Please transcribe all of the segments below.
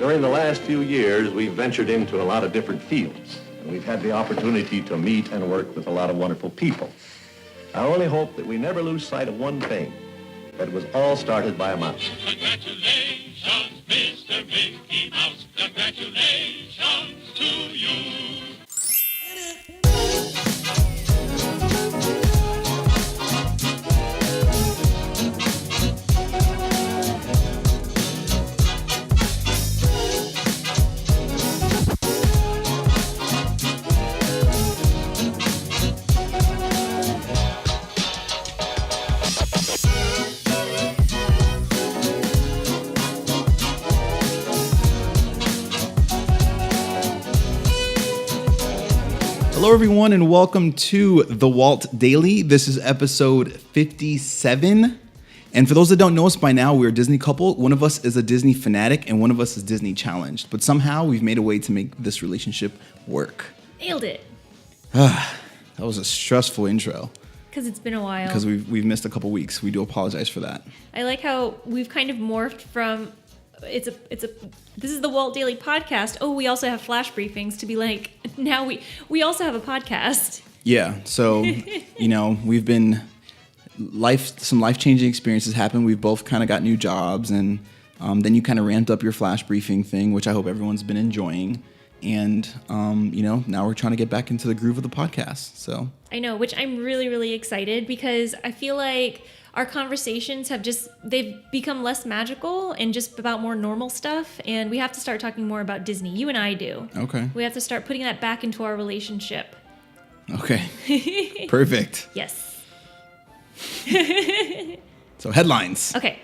During the last few years, we've ventured into a lot of different fields, and we've had the opportunity to meet and work with a lot of wonderful people. I only hope that we never lose sight of one thing, that it was all started by a mouse. Congratulations, Mr. Mickey Mouse. Congratulations to you. Hello, everyone, and welcome to the Walt Daily. This is episode 57. And for those that don't know us by now, we're a Disney couple. One of us is a Disney fanatic, and one of us is Disney challenged. But somehow we've made a way to make this relationship work. Nailed it. That was a stressful intro. Because it's been a while. Because we've missed a couple weeks. We do apologize for that. I like how we've kind of morphed from this is the Walt Daily podcast. Oh, we also have flash briefings to be like, now we also have a podcast. Yeah. So, we've been some life-changing experiences happen. We've both kind of got new jobs, and then you kind of ramped up your flash briefing thing, which I hope everyone's been enjoying. And, now we're trying to get back into the groove of the podcast. So I know, which I'm really, really excited because I feel like our conversations they've become less magical and just about more normal stuff. And we have to start talking more about Disney. You and I do. Okay. We have to start putting that back into our relationship. Okay. Perfect. Yes. So headlines. Okay.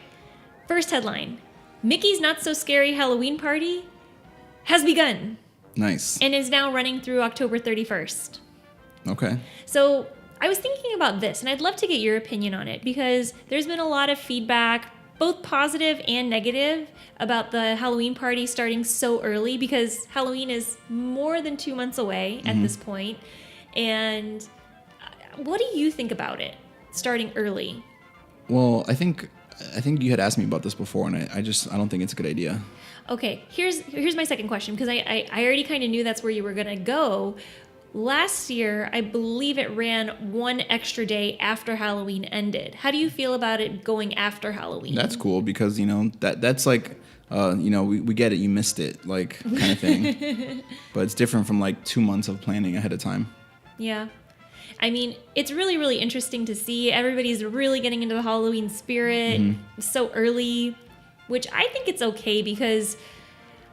First headline. Mickey's Not So Scary Halloween Party has begun. Nice. And is now running through October 31st. Okay. So I was thinking about this, and I'd love to get your opinion on it because there's been a lot of feedback, both positive and negative, about the Halloween party starting so early because Halloween is more than 2 months away at this point. And what do you think about it starting early? Well, I think you had asked me about this before, and I don't think it's a good idea. Okay, here's my second question because I already kind of knew that's where you were going to go. Last year, I believe it ran one extra day after Halloween ended. How do you feel about it going after Halloween? That's cool because, that's like, we get it, you missed it, like, kind of thing. But it's different from, like, 2 months of planning ahead of time. Yeah. I mean, it's really, really interesting to see. Everybody's really getting into the Halloween spirit so early, which I think it's okay because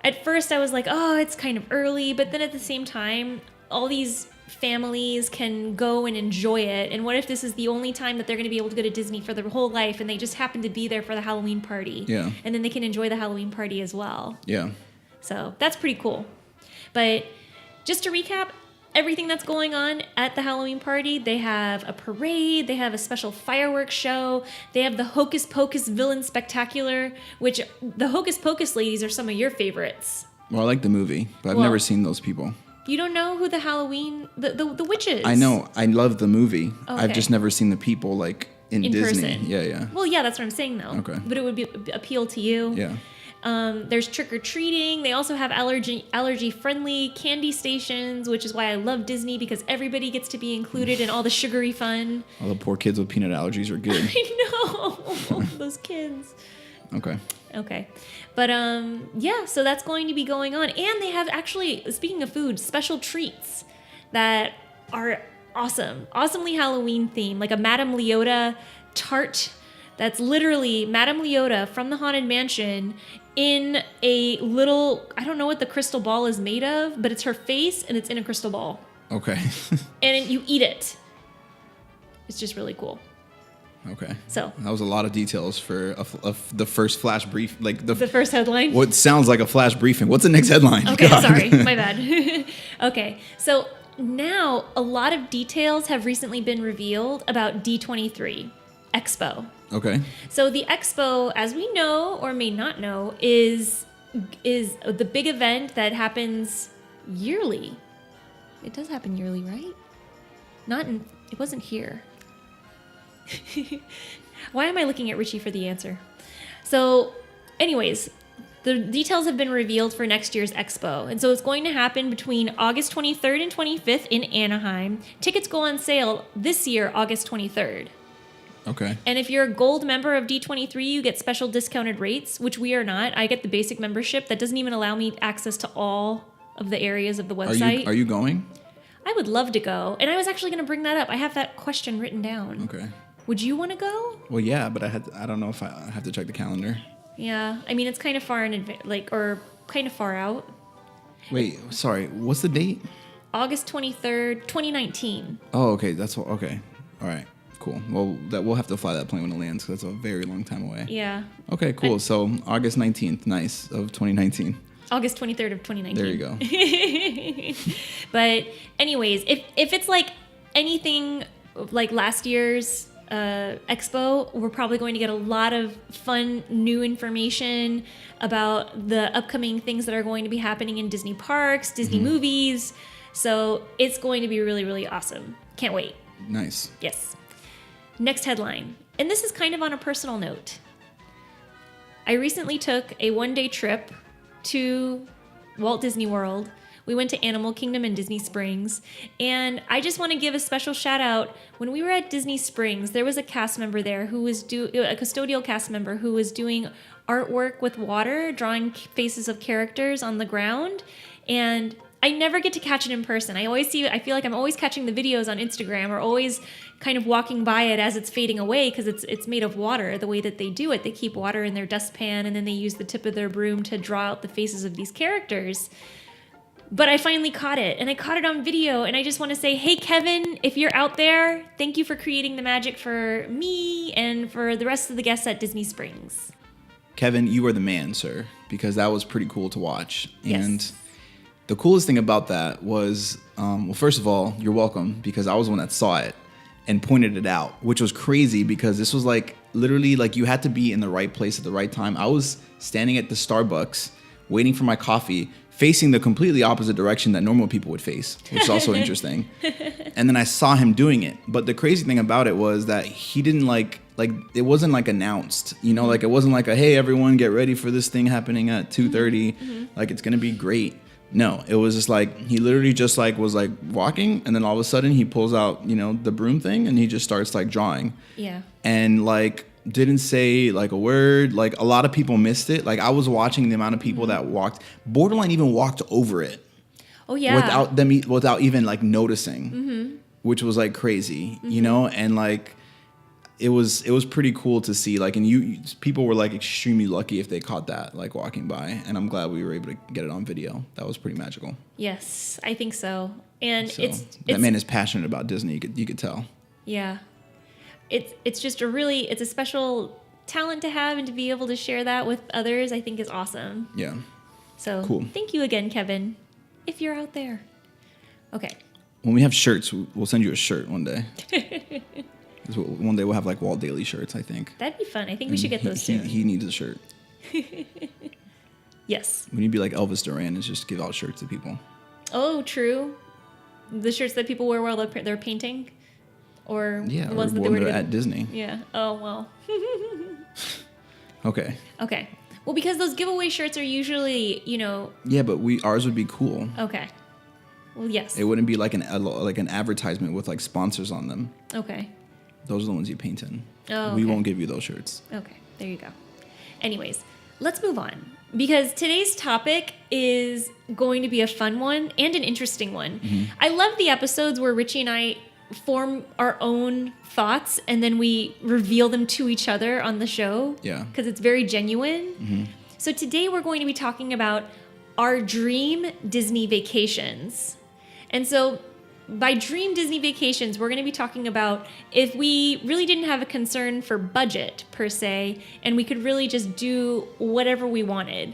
at first I was like, oh, it's kind of early. But then at the same time, all these families can go and enjoy it. And what if this is the only time that they're going to be able to go to Disney for their whole life and they just happen to be there for the Halloween party? Yeah. And then they can enjoy the Halloween party as well. Yeah. So that's pretty cool. But just to recap, everything that's going on at the Halloween party, they have a parade, they have a special fireworks show, they have the Hocus Pocus Villain Spectacular, which the Hocus Pocus ladies are some of your favorites. Well, I like the movie, but I've never seen those people. You don't know who the Halloween, the witches? I know. I love the movie. Okay. I've just never seen the people, like, in Disney. Person. Yeah. Well, yeah, that's what I'm saying, though. Okay. But it would appeal to you. Yeah. There's trick-or-treating. They also have allergy-friendly candy stations, which is why I love Disney, because everybody gets to be included in all the sugary fun. All the poor kids with peanut allergies are good. I know. Those kids. Okay. But, so that's going to be going on. And they have actually, speaking of food, special treats that are awesome. Awesomely Halloween themed, like a Madame Leota tart. That's literally Madame Leota from the Haunted Mansion in a little, I don't know what the crystal ball is made of, but it's her face and it's in a crystal ball. Okay. And you eat it. It's just really cool. Okay. So that was a lot of details for the first flash brief, like the first headline. What sounds like a flash briefing. What's the next headline? Okay, God. Sorry, my bad. Okay, so now a lot of details have recently been revealed about D23 Expo. Okay. So the Expo, as we know or may not know, is the big event that happens yearly. It does happen yearly, right? It wasn't here. Why am I looking at Richie for the answer? So, anyways, The details have been revealed for next year's expo. And so it's going to happen between August 23rd and 25th in Anaheim. Tickets go on sale this year, August 23rd. Okay. And if you're a gold member of D23, you get special discounted rates, which we are not. I get the basic membership. That doesn't even allow me access to all of the areas of the website. Are you going? I would love to go. And I was actually going to bring that up. I have that question written down. Okay. Would you want to go? Well, yeah, but I don't know if I have to check the calendar. Yeah. I mean, it's kind of far in advance, or kind of far out. Wait, sorry. What's the date? August 23rd, 2019. Oh, okay. Okay. All right. Cool. Well, we'll have to fly that plane when it lands because that's a very long time away. Yeah. Okay, cool. So August 19th, nice, of 2019. August 23rd of 2019. There you go. But anyways, if it's like anything like last year's expo, we're probably going to get a lot of fun new information about the upcoming things that are going to be happening in Disney parks, Disney movies. So it's going to be really, really awesome. Can't wait. Nice. Yes. Next headline. And this is kind of on a personal note. I recently took a one-day trip to Walt Disney World. We went to Animal Kingdom and Disney Springs. And I just want to give a special shout out. When we were at Disney Springs, there was a cast member there who was a custodial cast member who was doing artwork with water, drawing faces of characters on the ground. And I never get to catch it in person. I feel like I'm always catching the videos on Instagram or always kind of walking by it as it's fading away because it's made of water, the way that they do it. They keep water in their dustpan and then they use the tip of their broom to draw out the faces of these characters. But I finally caught it, and I caught it on video, and I just want to say, hey, Kevin, if you're out there, thank you for creating the magic for me and for the rest of the guests at Disney Springs. Kevin, you are the man, sir, because that was pretty cool to watch. Yes. And the coolest thing about that was, well, first of all, you're welcome, because I was the one that saw it and pointed it out, which was crazy because this was like literally like you had to be in the right place at the right time. I was standing at the Starbucks waiting for my coffee, facing the completely opposite direction that normal people would face, which is also interesting. And then I saw him doing it. But the crazy thing about it was that he didn't like it wasn't like announced, you know, like it wasn't like a, hey, everyone get ready for this thing happening at 2:30. Like it's going to be great. No, it was just like, he literally just like was like walking, and then all of a sudden he pulls out, you know, the broom thing, and he just starts like drawing. Yeah. And like didn't say like a word. Like a lot of people missed it. Like I was watching the amount of people that borderline even walked over it. Oh yeah. Without even like noticing, which was like crazy, you know? And like it was pretty cool to see, like, and people were like extremely lucky if they caught that like walking by, and I'm glad we were able to get it on video. That was pretty magical. Yes, I think so. And So, it's that man is passionate about Disney. You could tell. Yeah. It's just it's a special talent to have, and to be able to share that with others, I think is awesome. Yeah. So Cool. Thank you again, Kevin, if you're out there. Okay. When we have shirts, we'll send you a shirt one day. One day we'll have like Walt Daily shirts, I think. That'd be fun. I think we should get those soon. He needs a shirt. Yes. We need to be like Elvis Duran and just give out shirts to people. Oh, true. The shirts that people wear while they're painting? Or Yeah, the or ones that when they they're wear at Disney. Yeah. Oh, well. Okay. Okay. Well, because those giveaway shirts are usually, you know... Yeah, but ours would be cool. Okay. Well, yes. It wouldn't be like an advertisement with like sponsors on them. Okay. Those are the ones you paint in. Oh, We okay. won't give you those shirts. Okay, there you go. Anyways, let's move on, because today's topic is going to be a fun one and an interesting one. I love the episodes where Richie and I form our own thoughts and then we reveal them to each other on the show. Yeah. Because it's very genuine. So today we're going to be talking about our dream Disney vacations. And so by dream Disney vacations, we're going to be talking about if we really didn't have a concern for budget per se, and we could really just do whatever we wanted.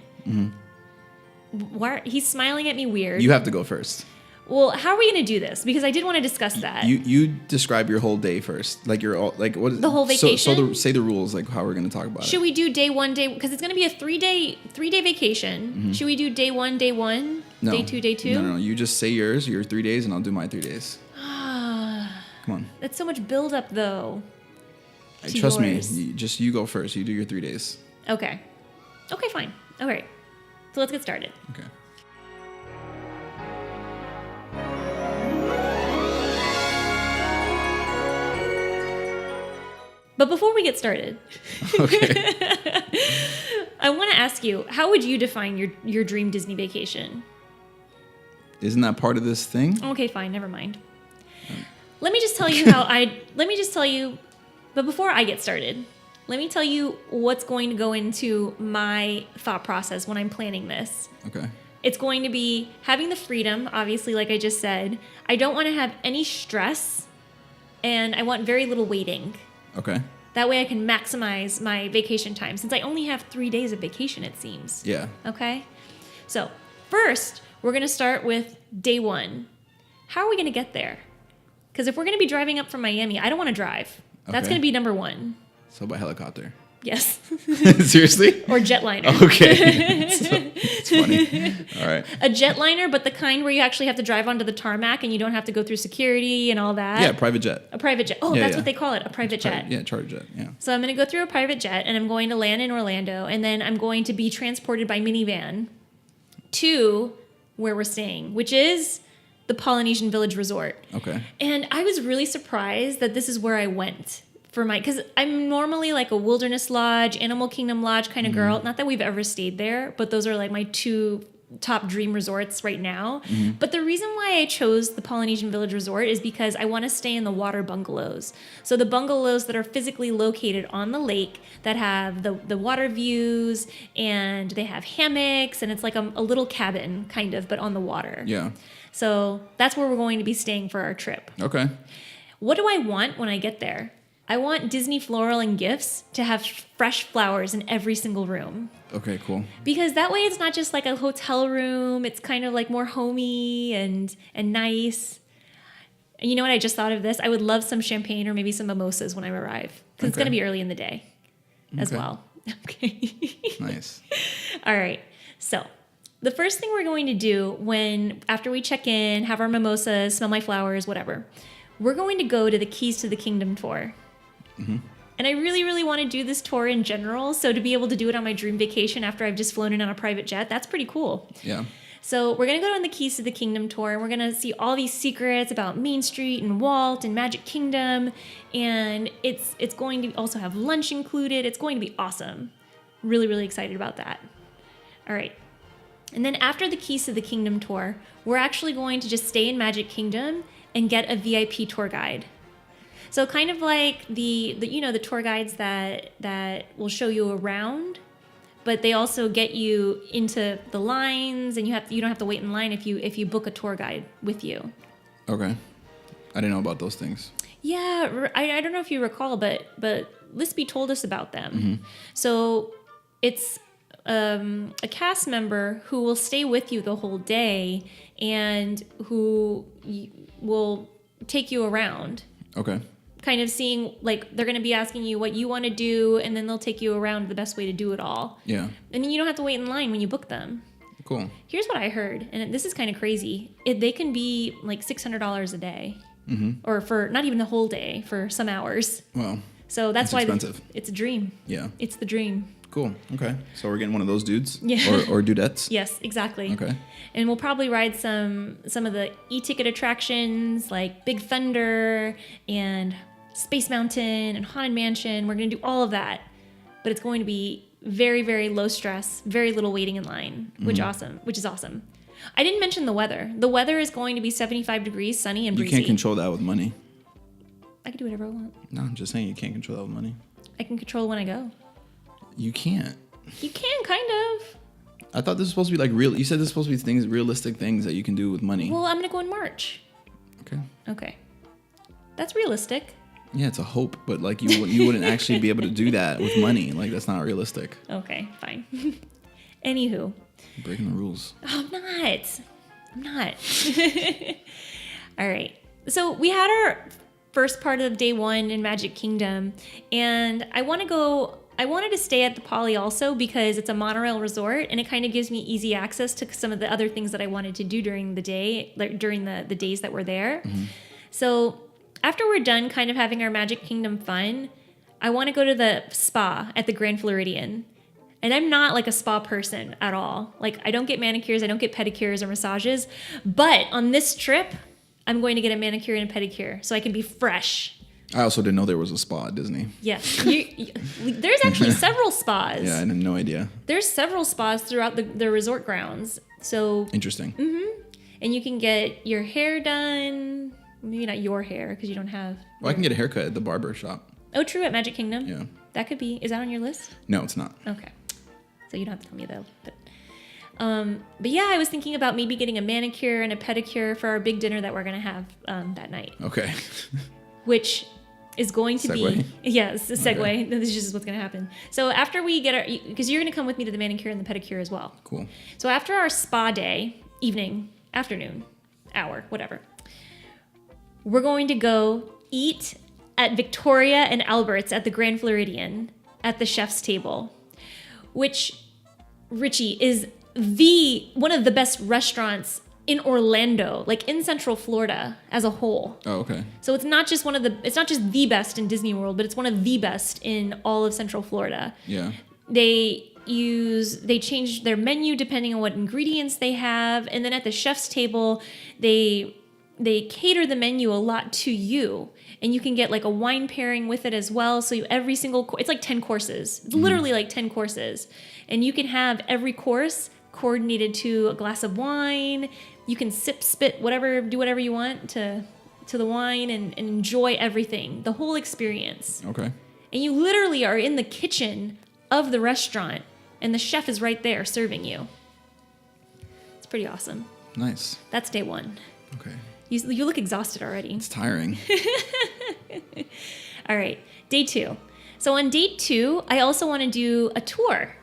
Why, he's smiling at me weird. You have to go first. Well, how are we going to do this? Because I did want to discuss that. You describe your whole day first. Like what? The whole vacation? Say the rules, like how we're going to talk about it. Should we do day one, because it's going to be a three day vacation. Should we do day one, No. day two, day two? No. You just say your 3 days, and I'll do my 3 days. Come on. That's so much build up, though. to Trust yours. me. You go first. You do your 3 days. Okay, fine. All right. So let's get started. Okay. But before we get started, Okay. I want to ask you, how would you define your dream Disney vacation? Isn't that part of this thing? Okay, fine, never mind. Let me just tell you but before I get started, let me tell you what's going to go into my thought process when I'm planning this. Okay. It's going to be having the freedom, obviously, like I just said. I don't want to have any stress, and I want very little waiting. Okay. That way I can maximize my vacation time, since I only have 3 days of vacation, it seems. Yeah. Okay? So, first, we're going to start with day 1. How are we going to get there? Because if we're going to be driving up from Miami, I don't want to drive. That's Okay. going to be number 1. So by helicopter. Yes. Seriously? Or jetliner. Okay. It's funny. All right. A jetliner, but the kind where you actually have to drive onto the tarmac and you don't have to go through security and all that. Yeah, private jet. A private jet. Oh, Yeah, that's yeah. what they call it, a private jet. Yeah, charter jet. Yeah. So I'm going to go through a private jet, and I'm going to land in Orlando, and then I'm going to be transported by minivan to where we're staying, which is the Polynesian Village Resort. Okay. And I was really surprised that this is where I went for because I'm normally like a Wilderness Lodge, Animal Kingdom Lodge kind of girl. Not that we've ever stayed there, but those are like my 2 top dream resorts right now. But the reason why I chose the Polynesian Village Resort is because I want to stay in the water bungalows. So the bungalows that are physically located on the lake that have the water views, and they have hammocks, and it's like a little cabin kind of, but on the water. Yeah. So that's where we're going to be staying for our trip. Okay. What do I want when I get there? I want Disney Floral and Gifts to have fresh flowers in every single room. Okay, cool. Because that way it's not just like a hotel room. It's kind of like more homey and nice. And you know what? I just thought of this. I would love some champagne or maybe some mimosas when I arrive. Because it's going to be early in the day as well. Okay. Nice. All right. So the first thing we're going to do after we check in, have our mimosas, smell my flowers, whatever, we're going to go to the Keys to the Kingdom tour. And I really, really want to do this tour in general. So to be able to do it on my dream vacation after I've just flown in on a private jet, that's pretty cool. Yeah. So we're going to go on the Keys to the Kingdom tour, and we're going to see all these secrets about Main Street and Walt and Magic Kingdom. And it's going to also have lunch included. It's going to be awesome. Really, really excited about that. All right. And then after the Keys to the Kingdom tour, we're actually going to just stay in Magic Kingdom and get a VIP tour guide. So kind of like the tour guides that will show you around, but they also get you into the lines, and you don't have to wait in line if you book a tour guide with you. Okay. I didn't know about those things. Yeah, I don't know if you recall, but Lispy told us about them. So it's a cast member who will stay with you the whole day and who will take you around. Okay. Kind of seeing, like, they're going to be asking you what you want to do, and then they'll take you around the best way to do it all. Yeah. And then you don't have to wait in line when you book them. Cool. Here's what I heard, and this is kind of crazy. They can be like $600 a day. Or for not even the whole day, for some hours. Well, So that's why expensive. It's a dream. Yeah. It's the dream. Cool. Okay. So we're getting one of those dudes? Yeah. Or dudettes? Yes, exactly. Okay. And we'll probably ride some of the e-ticket attractions like Big Thunder and Space Mountain and Haunted Mansion. We're going to do all of that. But it's going to be very, very low stress, very little waiting in line, which is awesome. I didn't mention the weather. The weather is going to be 75 degrees, sunny and breezy. You can't control that with money. I can do whatever I want. No, I'm just saying you can't control that with money. I can control when I go. You can't. You can, kind of. I thought this was supposed to be like real. You said this was supposed to be realistic things that you can do with money. Well, I'm going to go in March. Okay. That's realistic. Yeah, it's a hope, but like you wouldn't actually be able to do that with money. Like that's not realistic. Okay, fine. Anywho. You're breaking the rules. Oh, I'm not. All right. So we had our first part of day 1 in Magic Kingdom, and I wanted to stay at the Poly also because it's a monorail resort, and it kind of gives me easy access to some of the other things that I wanted to do during the day, like during the days that we're there. So after we're done kind of having our Magic Kingdom fun, I want to go to the spa at the Grand Floridian. And I'm not like a spa person at all. Like I don't get manicures, I don't get pedicures or massages. But on this trip, I'm going to get a manicure and a pedicure so I can be fresh. I also didn't know there was a spa at Disney. Yes. There's actually several spas. Yeah, I had no idea. There's several spas throughout the resort grounds. So Interesting. Mm-hmm. And you can get your hair done. Maybe not your hair because you don't have. Well, I can get a haircut at the barber shop. Oh, true, at Magic Kingdom? Yeah. That could be. Is that on your list? No, it's not. Okay. So you don't have to tell me though. But yeah, I was thinking about maybe getting a manicure and a pedicure for our big dinner that we're going to have that night. Okay. Which is going to Segue? be... Yes, a segue. Okay. This is just what's going to happen. So after we get our... Because you're going to come with me to the manicure and the pedicure as well. Cool. So after our spa day, evening, afternoon, hour, whatever, we're going to go eat at Victoria and Albert's at the Grand Floridian at the chef's table, which, Richie, is one of the best restaurants in Orlando, like in Central Florida as a whole. Oh, okay. So it's not just the best in Disney World, but it's one of the best in all of Central Florida. Yeah. They change their menu depending on what ingredients they have, and then at the chef's table, they cater the menu a lot to you, and you can get like a wine pairing with it as well. So it's like 10 courses. It's literally like 10 courses, and you can have every course coordinated to a glass of wine. You can spit, do whatever you want to the wine and enjoy everything, the whole experience. Okay. And you literally are in the kitchen of the restaurant, and the chef is right there serving you. It's pretty awesome. Nice. That's day one. Okay. You look exhausted already. It's tiring. All right, day two. So on day two, I also want to do a tour.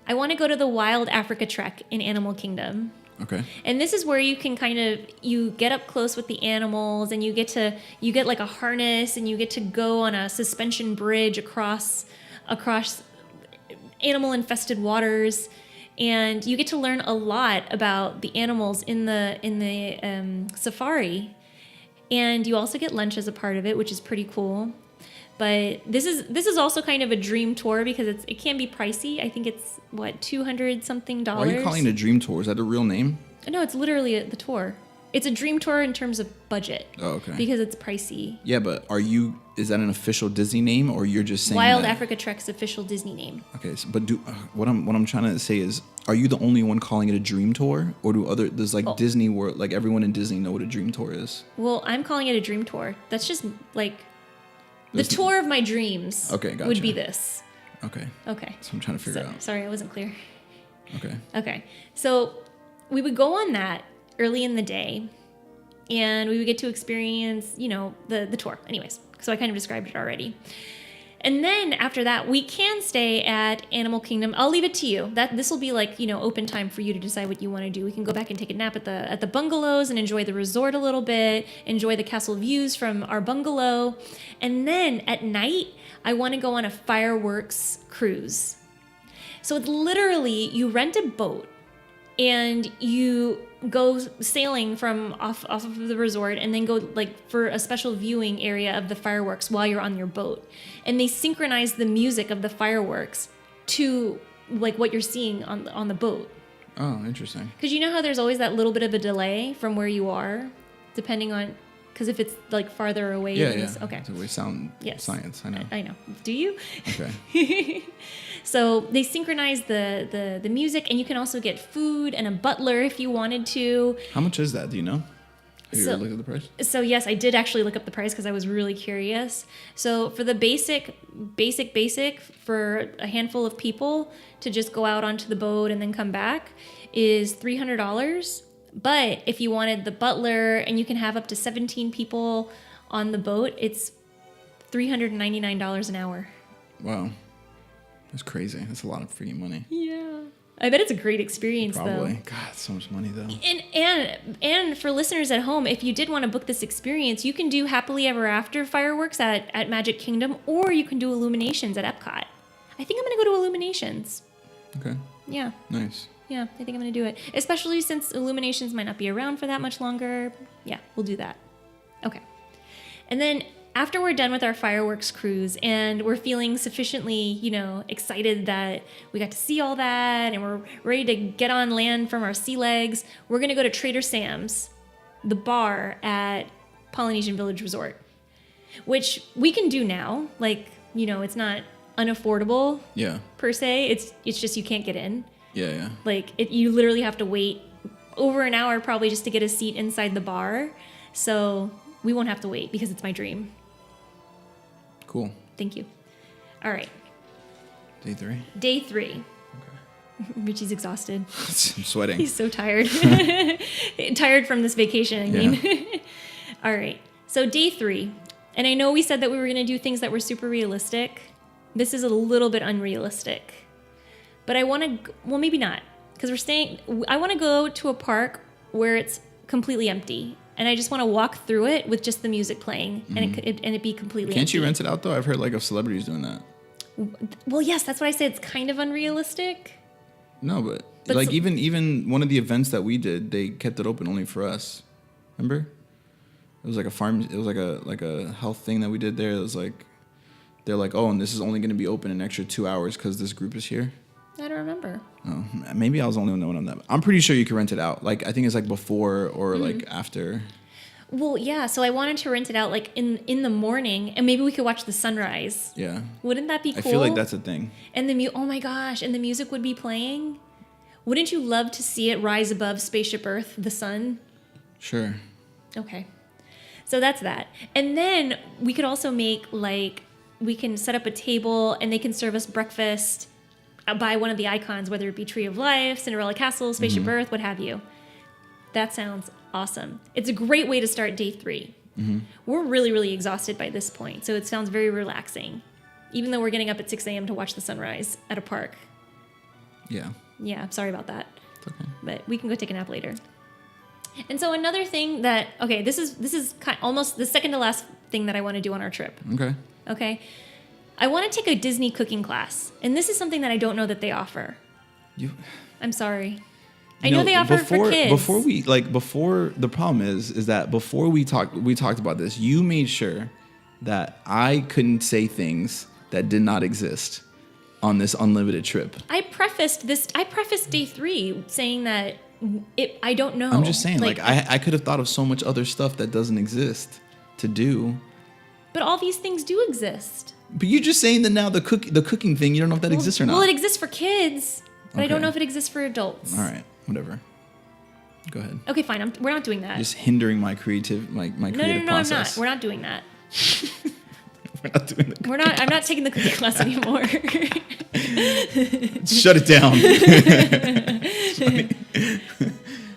I want to go to the Wild Africa Trek in Animal Kingdom. Okay. And this is where you can you get up close with the animals, and you get like a harness, and you get to go on a suspension bridge across animal infested waters, and you get to learn a lot about the animals in the safari. And you also get lunch as a part of it, which is pretty cool. But this is also kind of a dream tour because it can be pricey. I think it's $200 something. Why are you calling it a dream tour? Is that a real name? No, it's literally the tour. It's a dream tour in terms of budget. Oh, okay. Because it's pricey. Yeah, but is that an official Disney name, or you're just saying Wild that? Africa Trek's official Disney name? Okay, so, but what I'm trying to say is, are you the only one calling it a dream tour, or does Disney World, like everyone in Disney know what a dream tour is? Well, I'm calling it a dream tour. That's just like the tour of my dreams. Okay, gotcha. Would be this. Okay. Okay. So I'm trying to figure out. Sorry, I wasn't clear. Okay. Okay. So we would go on that early in the day, and we would get to experience, the tour. Anyways, so I kind of described it already. And then after that, we can stay at Animal Kingdom. I'll leave it to you. This will be like, open time for you to decide what you want to do. We can go back and take a nap at the bungalows and enjoy the resort a little bit, enjoy the castle views from our bungalow. And then at night, I want to go on a fireworks cruise. So it's literally, you rent a boat and you go sailing from off of the resort, and then go for a special viewing area of the fireworks while you're on your boat. And they synchronize the music of the fireworks to what you're seeing on the boat. Oh, interesting. Because you know how there's always that little bit of a delay from where you are, depending on, because if it's farther away. Yeah. Okay. It's a way sound science. I know. I know. Do you? Okay. So they synchronize the music, and you can also get food and a butler if you wanted to. How much is that? Do you know? Have you ever looked at the price? So yes, I did actually look up the price because I was really curious. So for the basic for a handful of people to just go out onto the boat and then come back is $300. But if you wanted the butler, and you can have up to 17 people on the boat, it's $399 an hour. Wow. That's crazy. That's a lot of freaking money. Yeah. I bet it's a great experience, Probably. though. God, so much money, though. And for listeners at home, if you did want to book this experience, you can do Happily Ever After fireworks at Magic Kingdom, or you can do Illuminations at Epcot. I think I'm going to go to Illuminations. Okay. Yeah. Nice. Yeah, I think I'm going to do it. Especially since Illuminations might not be around for that much longer. Yeah, we'll do that. Okay. And then after we're done with our fireworks cruise and we're feeling sufficiently, excited that we got to see all that and we're ready to get on land from our sea legs, we're going to go to Trader Sam's, the bar at Polynesian Village Resort, which we can do now. Like, it's not unaffordable per se. It's just you can't get in. Yeah. Like, you literally have to wait over an hour probably just to get a seat inside the bar. So we won't have to wait because it's my dream. Cool. Thank you. All right. Day 3? Day 3. Okay. Richie's exhausted. I'm sweating. He's so tired. Tired from this vacation, I mean. All right. So day 3. And I know we said that we were going to do things that were super realistic. This is a little bit unrealistic. But I want to, well, maybe not. Because I want to go to a park where it's completely empty. And I just want to walk through it with just the music playing. And it be completely Can't empty. you rent it out, though? I've heard, of celebrities doing that. Well, yes, that's what I said. It's kind of unrealistic. No, but even one of the events that we did, they kept it open only for us. Remember? It was like a farm. It was like a health thing that we did there. It was like, they're like, oh, and this is only going to be open an extra 2 hours because this group is here. I don't remember. Oh, maybe I was the only one on that. I'm pretty sure you can rent it out. I think it's before or after. Well, yeah. So I wanted to rent it out in the morning, and maybe we could watch the sunrise. Yeah. Wouldn't that be cool? I feel like that's a thing. And oh my gosh, and the music would be playing. Wouldn't you love to see it rise above Spaceship Earth, the sun? Sure. Okay. So that's that. And then we could also make we can set up a table and they can serve us breakfast by one of the icons, whether it be Tree of Life, Cinderella Castle, Spaceship Earth, what have you. That sounds awesome. It's a great way to start day 3. We're really, really exhausted by this point, so it sounds very relaxing, even though we're getting up at 6 a.m. to watch the sunrise at a park. Yeah. Yeah, I'm sorry about that. It's okay. But we can go take a nap later. And so another thing that, this is almost the second to last thing that I want to do on our trip. Okay. I want to take a Disney cooking class, and this is something that I don't know that they offer. I'm sorry. I know they offer it for kids. Before the problem is that before we talked about this, you made sure that I couldn't say things that did not exist on this unlimited trip. I prefaced day 3 saying that I don't know. I'm just saying, I could have thought of so much other stuff that doesn't exist to do. But all these things do exist. But you're just saying that now the cooking thing, you don't know if that exists or not. Well, it exists for kids, but I don't know if it exists for adults. All right, whatever. Go ahead. Okay, fine. We're not doing that. Just hindering my creative process. No, I'm not. We're not doing that. We're not doing the I'm not taking the cooking class anymore. Shut it down.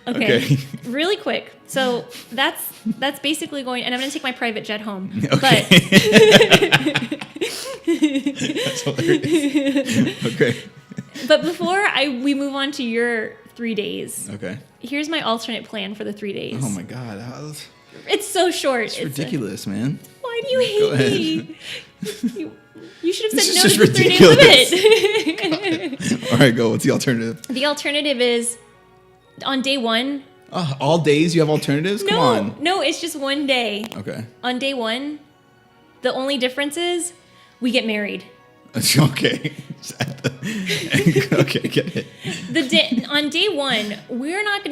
Okay. Really quick. So that's basically going, and I'm going to take my private jet home. Okay. But that's hilarious. Okay. But before we move on to your 3 days. Okay. Here's my alternate plan for the 3 days. Oh my God. It's so short. It's ridiculous, man. Why do you hate me? You should have said no just to the 3-day limit. All right, go. What's the alternative? The alternative is on day 1. All days you have alternatives? Come on. No, it's just one day. Okay. On day 1, the only difference is we get married. Okay. Okay, get it. On day 1, we're not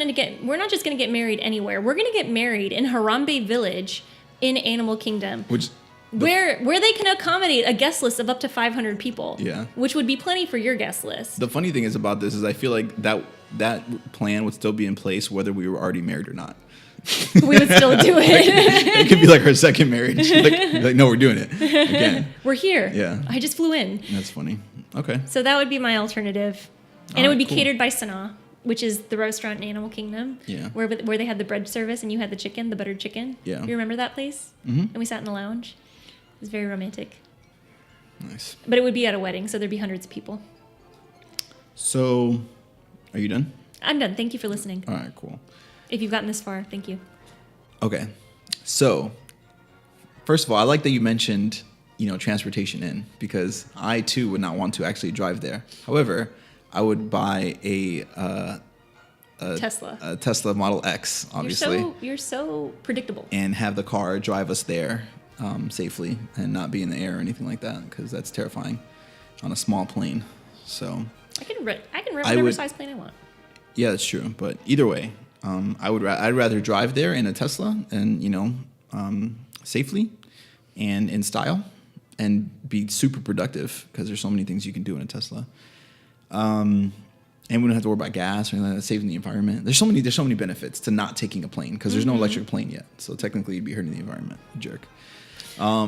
just gonna get married anywhere. We're gonna get married in Harambe Village in Animal Kingdom. Where they can accommodate a guest list of up to 500 people. Yeah. Which would be plenty for your guest list. The funny thing is about this is I feel like that plan would still be in place whether we were already married or not. We would still do it. It could be like our second marriage. Like, no, we're doing it again. We're here. Yeah. I just flew in. That's funny. Okay. So that would be my alternative. And it would be catered by Sanaa, which is the restaurant in Animal Kingdom. Yeah. Where they had the bread service and you had the chicken, the buttered chicken. Yeah. You remember that place? Mm-hmm. And we sat in the lounge. It was very romantic. Nice. But it would be at a wedding, so there'd be hundreds of people. So, are you done? I'm done. Thank you for listening. All right, cool. If you've gotten this far, thank you. Okay. So, first of all, I like that you mentioned, transportation in, because I too would not want to actually drive there. However, I would buy a Tesla Model X, obviously. You're so predictable. And have the car drive us there. safely and not be in the air or anything like that, because that's terrifying on a small plane. So I can rent whatever size plane I want. Yeah, that's true. But either way, I'd rather drive there in a Tesla and, safely and in style and be super productive, because there's so many things you can do in a Tesla. And we don't have to worry about gas or anything like that, saving the environment. There's so many benefits to not taking a plane, because there's no electric plane yet. So technically you'd be hurting the environment, you jerk. Wow.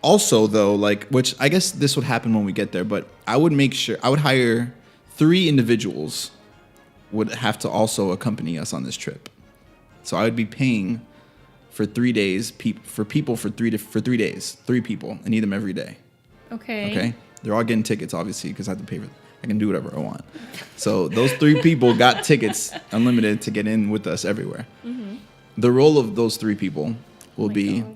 Also though, which I guess this would happen when we get there, but I would hire 3 individuals would have to also accompany us on this trip. So I would be paying for 3 days for 3 days, 3 people. I need them every day. Okay. They're all getting tickets, obviously, because I have to pay for. I can do whatever I want. So those 3 people got tickets, unlimited, to get in with us everywhere. Mm-hmm. The role of those 3 people will be. God.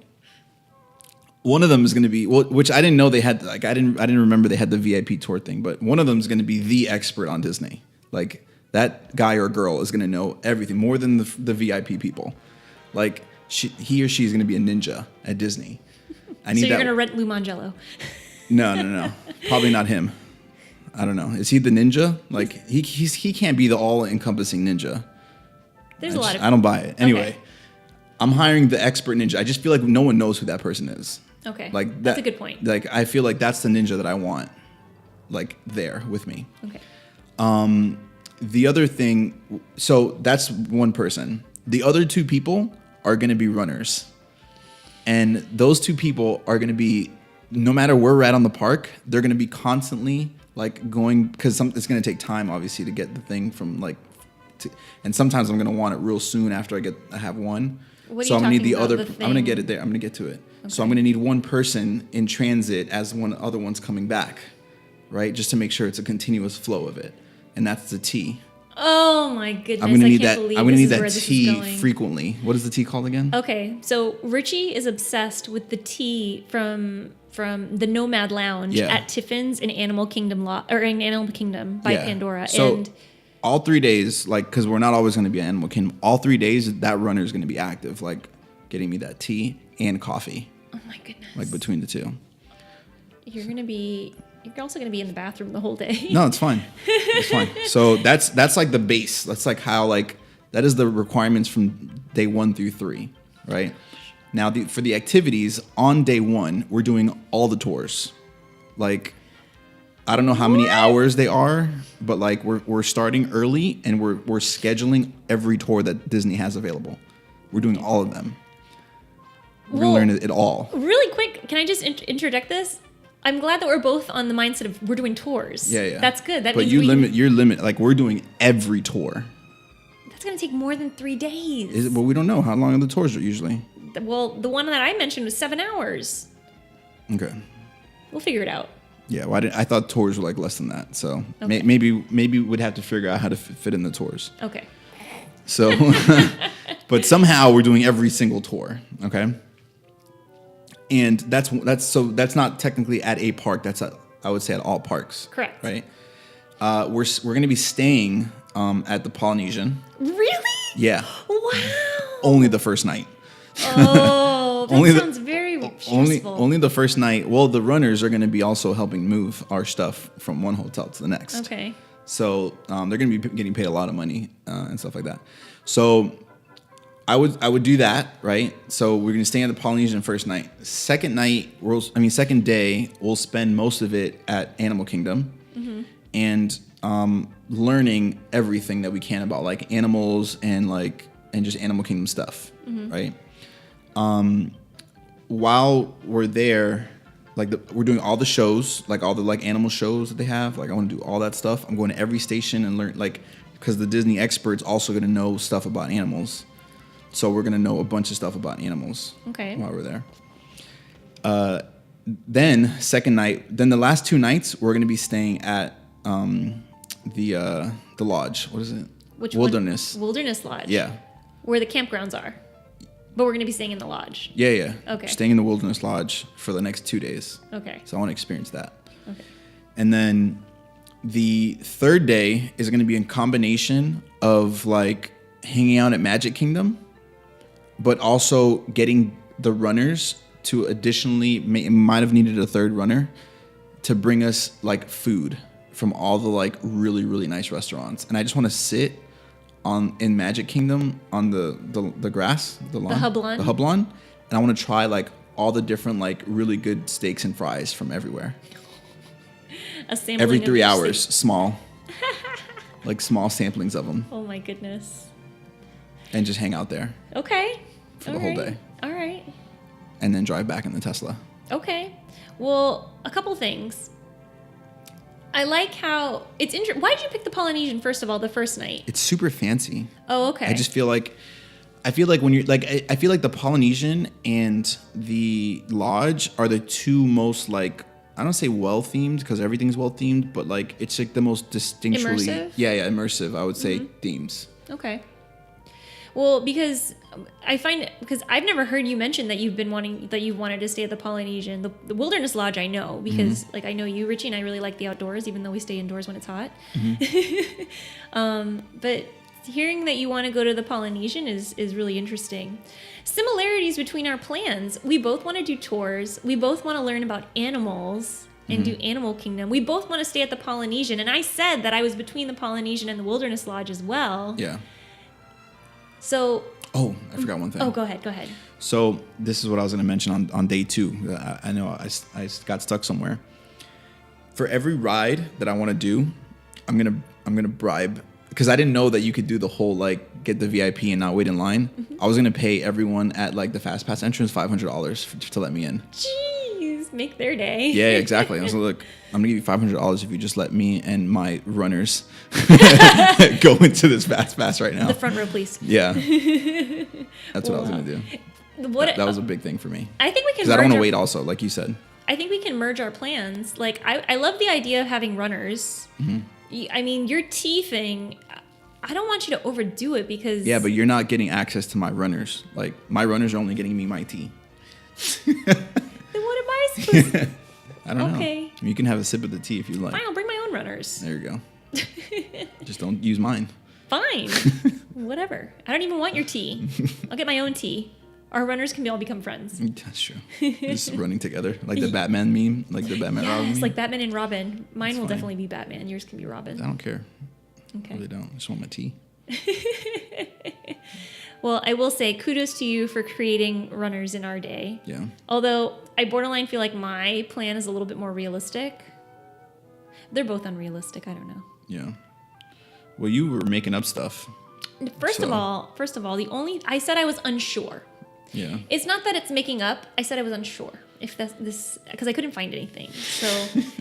One of them is going to be, which I didn't know they had. I didn't remember they had the VIP tour thing. But one of them is going to be the expert on Disney. Like, that guy or girl is going to know everything more than the VIP people. Like, he or she is going to be a ninja at Disney. So you're going to rent Lou Mangello. No. Probably not him. I don't know. Is he the ninja? Like, he can't be the all-encompassing ninja. I don't buy it. Anyway, okay. I'm hiring the expert ninja. I just feel like no one knows who that person is. Okay. That's a good point. Like, I feel like that's the ninja that I want, like, there with me. Okay. The other thing, so that's one person. The other 2 people are going to be runners. And those 2 people are going to be, no matter where we're at on the park, they're going to be constantly like going, because it's going to take time, obviously, to get the thing from and sometimes I'm going to want it real soon after I have one. What so are you I'm going to need the talking other. about, I'm going to get it there. I'm going to get to it. Okay. So I'm going to need one person in transit as one other one's coming back, right? Just to make sure it's a continuous flow of it, and that's the T. Oh my goodness! I'm going to need that. I'm going to need that tea frequently. What is the tea called again? Okay, so Richie is obsessed with the tea from the Nomad Lounge at Tiffin's in Animal Kingdom by Pandora. So and all 3 days, because we're not always going to be at Animal Kingdom, all 3 days that runner is going to be active, like getting me that tea and coffee. Oh my goodness! Like between the 2. You're also going to be in the bathroom the whole day. No, it's fine. It's fine. So that's like the base. That's like how that is the requirements from day 1 through 3, right? Now for the activities on day 1, we're doing all the tours. Like, I don't know how many hours they are, but like we're starting early and we're scheduling every tour that Disney has available. We're doing all of them. We're gonna learn it all. Really quick, can I just interject this? I'm glad that we're both on the mindset of we're doing tours. Yeah. That's good. But your limit. Like, we're doing every tour. That's going to take more than 3 days. Well, we don't know. How long are the tours usually? Well, the one that I mentioned was 7 hours. Okay. We'll figure it out. Yeah, well, I thought tours were like less than that. So maybe we'd have to figure out how to fit in the tours. Okay. So, but somehow we're doing every single tour. Okay. And that's not technically at a park. That's I would say at all parks. Correct. Right. We're going to be staying at the Polynesian. Really? Yeah. Wow. Only the first night. Oh, that sounds very stressful. Only the first night. Well, the runners are going to be also helping move our stuff from one hotel to the next. Okay. So they're going to be getting paid a lot of money and stuff like that. So I would do that, right? So we're going to stay at the Polynesian first night. Second day, we'll spend most of it at Animal Kingdom and learning everything that we can about like animals and just Animal Kingdom stuff, right? While we're there, we're doing all the shows, like all the animal shows that they have. Like I want to do all that stuff. I'm going to every station and learn, because the Disney expert's also going to know stuff about animals. So we're going to know a bunch of stuff about animals while we're there. Then second night, then the last 2 nights, we're going to be staying at the lodge. What is it? Wilderness Lodge. Yeah. Where the campgrounds are. But we're going to be staying in the lodge. Yeah. Okay. Staying in the Wilderness Lodge for the next 2 days. Okay. So I want to experience that. Okay. And then the third day is going to be a combination of hanging out at Magic Kingdom but also getting the runners to additionally might have needed a third runner to bring us like food from all the like really, really nice restaurants. And I just want to sit in Magic Kingdom on the grass, the hub lawn, and I want to try all the different really good steaks and fries from everywhere. Every 3 hours, small samplings of them. Oh my goodness. And just hang out there. Okay. For the whole day. All right. And then drive back in the Tesla. Okay. Well, a couple things. I like how it's interesting. Why did you pick the Polynesian first of all, the first night? It's super fancy. Oh, okay. I just feel like when you're I feel like the Polynesian and the Lodge are the two most I don't say well themed because everything's well themed, but it's the most distinctly immersive. I would say themes. Okay. Well, because I've never heard you mention that you wanted to stay at the Polynesian. The Wilderness Lodge I know because I know you, Richie, and I really like the outdoors, even though we stay indoors when it's hot. But hearing that you want to go to the Polynesian is really interesting. Similarities between our plans. We both want to do tours. We both want to learn about animals and do Animal Kingdom. We both want to stay at the Polynesian. And I said that I was between the Polynesian and the Wilderness Lodge as well. Yeah. So... Oh, I forgot one thing. Oh, go ahead. So this is what I was going to mention on day 2. I know I got stuck somewhere. For every ride that I want to do, I'm gonna bribe, because I didn't know that you could do the whole get the VIP and not wait in line. I was gonna pay everyone at the Fast Pass entrance $500 to let me in. Jeez, make their day. Yeah, exactly. I was like, look, I'm gonna give you $500 if you just let me and my runners go into this Fast Pass right now. The front row, please. Yeah, that's what I was gonna do. That was a big thing for me. I think we can. Because I don't want to wait. Also, like you said. I think we can merge our plans. I love the idea of having runners. I mean, your tea thing, I don't want you to overdo it because... Yeah, but you're not getting access to my runners. My runners are only getting me my tea. Then what am I supposed to... I don't know. Okay. You can have a sip of the tea if you like. Fine, I'll bring my own runners. There you go. Just don't use mine. Fine. Whatever. I don't even want your tea. I'll get my own tea. Our runners can all become friends. That's true. Just running together. Like the Batman meme. Like the Batman Robin meme. Like Batman and Robin. Mine will definitely be Batman. Yours can be Robin. I don't care. Okay. I really don't. I just want my tea. Well, I will say kudos to you for creating runners in our day. Yeah. Although I borderline feel like my plan is a little bit more realistic. They're both unrealistic. I don't know. Yeah. Well, you were making up stuff. First of all, I said I was unsure. Yeah. It's not that it's making up. I said I was unsure if that's this because I couldn't find anything. So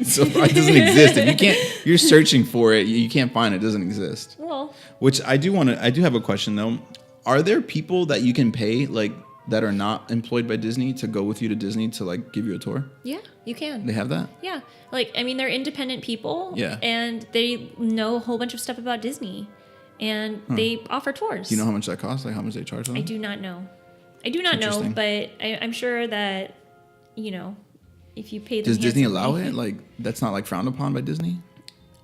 so it doesn't exist. If you're searching for it, you can't find it. It doesn't exist. Well, which I do have a question though. Are there people that you can pay that are not employed by Disney to go with you to Disney to give you a tour? Yeah, you can. They have that? Yeah. They're independent people. Yeah. And they know a whole bunch of stuff about Disney. And they offer tours. Do you know how much that costs? How much they charge them? I do not know. But I'm sure that, if you pay them... Does Disney allow it? That's not frowned upon by Disney?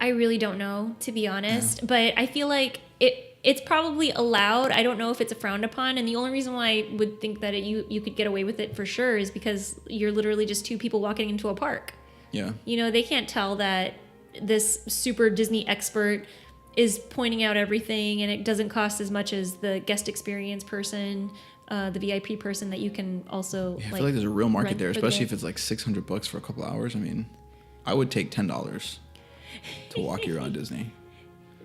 I really don't know, to be honest. Yeah. But I feel like it's probably allowed. I don't know if it's frowned upon. And the only reason why I would think that you could get away with it for sure is because you're literally just two people walking into a park. Yeah. They can't tell that this super Disney expert is pointing out everything and it doesn't cost as much as the guest experience person, the VIP person that you can also I feel like there's a real market there, especially if it's $600 for a couple hours. I mean, I would take $10 to walk you around Disney.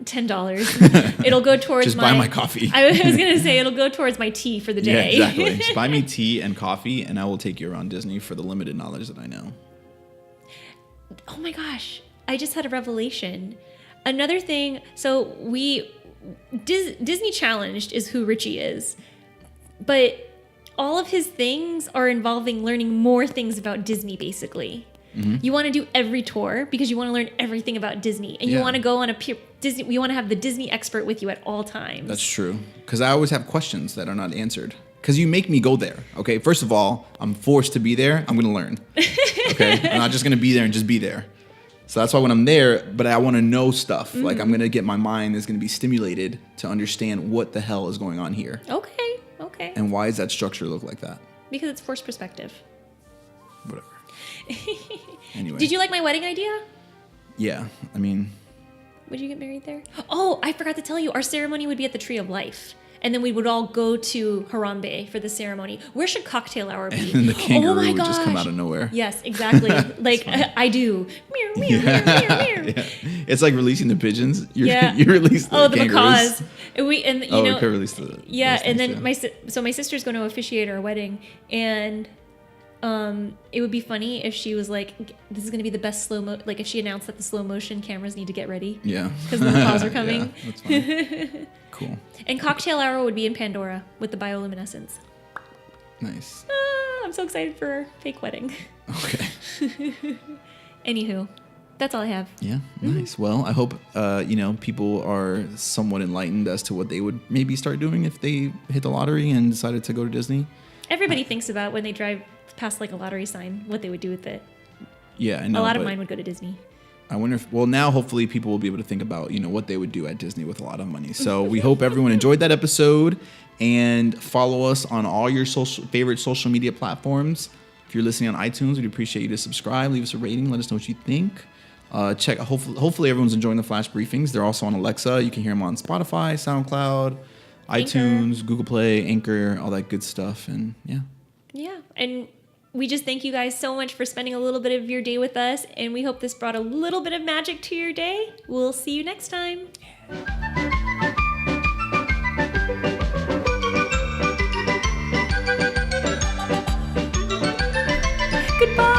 $10. It'll go towards just buy my coffee. I was going to say it'll go towards my tea for the day. Yeah, exactly. Just buy me tea and coffee and I will take you around Disney for the limited knowledge that I know. Oh my gosh. I just had a revelation. Another thing, so Disney Challenged is who Richie is, but all of his things are involving learning more things about Disney, basically. Mm-hmm. You want to do every tour because you want to learn everything about Disney, and you want to go on Disney. You want to have the Disney expert with you at all times. That's true, because I always have questions that are not answered. Because you make me go there. Okay, first of all, I'm forced to be there. I'm going to learn. Okay, I'm not just going to be there and just be there. So that's why when I'm there, but I want to know stuff. I'm going to get my mind is going to be stimulated to understand what the hell is going on here. Okay. Okay. And why does that structure look like that? Because it's forced perspective. Whatever. Anyway. Did you like my wedding idea? Yeah. I mean... Would you get married there? Oh, I forgot to tell you. Our ceremony would be at the Tree of Life. And then we would all go to Harambe for the ceremony. Where should cocktail hour be? And then the kangaroo oh my would gosh. just come out of nowhere. Yes, exactly. Like I do. Meow, meow, meow, meow, meow. Yeah. It's like releasing the pigeons. You Yeah. you release the the kangaroos. macaws. And you know, we could release the... yeah, those and things, then yeah. my sister's going to officiate our wedding, and it would be funny if she was like, "This is going to be the best like if she announced that the slow motion cameras need to get ready." Yeah. Because the macaws are coming. Yeah, that's fine. Cool. And cocktail hour would be in Pandora with the bioluminescence. Nice. I'm so excited for our fake wedding. Okay. Anywho, that's all I have. Yeah, nice. Well, I hope people are somewhat enlightened as to what they would maybe start doing if they hit the lottery and decided to go to Disney. Everybody thinks about when they drive past like a lottery sign what they would do with it. Yeah, I know. A lot of mine would go to Disney. I wonder if, well, now hopefully people will be able to think about, what they would do at Disney with a lot of money. So we hope everyone enjoyed that episode, and follow us on all your favorite social media platforms. If you're listening on iTunes, we'd appreciate you to subscribe, leave us a rating, let us know what you think. Hopefully everyone's enjoying the flash briefings. They're also on Alexa. You can hear them on Spotify, SoundCloud, iTunes, Google Play, Anchor, all that good stuff. And yeah, and we just thank you guys so much for spending a little bit of your day with us, and we hope this brought a little bit of magic to your day. We'll see you next time. Goodbye.